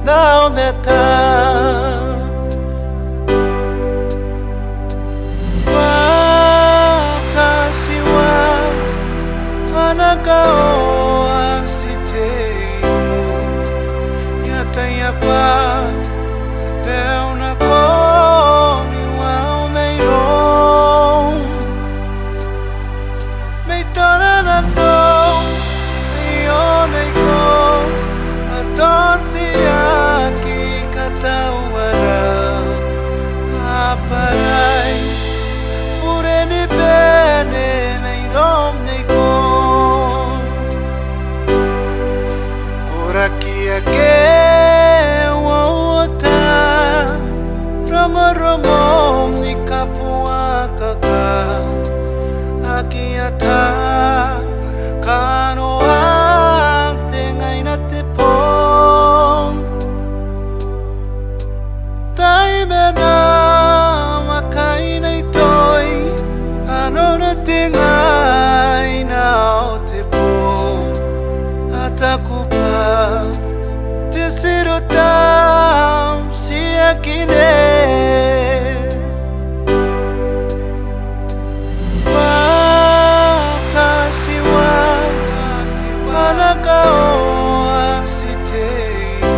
Thou meta Watashi wa Anagao asiteiro Yatayapa Peuna koni wa umeiro Meitona na no Ione ko Atonsi aki katawara Kaparai Pureni bene meirom neko Korakia ke wota Rongo rongo ni kapua kaka Akiata Kano ante ngai na te pong Taimena makai nei toi Anona te ngai na o te pong Atakupa Te sirotam siakine Watashi wa Anagao asiteiro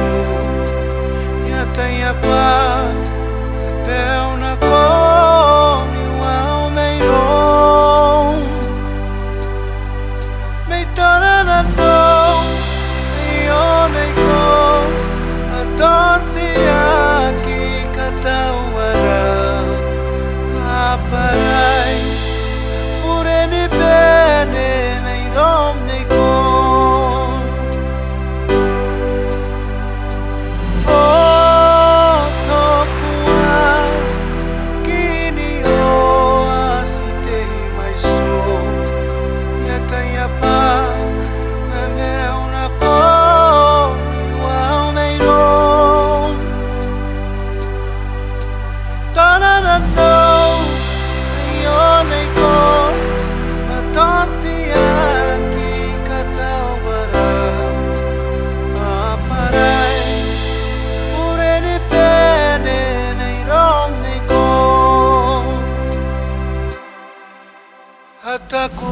Yatayapa Peuna koni wa umeiro Meitona na no Ione ko Atonsi aki katawara Kaparai Pureni bene meirom neko Fotokua Kini o asitei mai so Yatayapa Na meuna koni wa umeiro Tana na no Ione ko Atonsi aki katawara Aparai Pureni bene meirom neko Ataku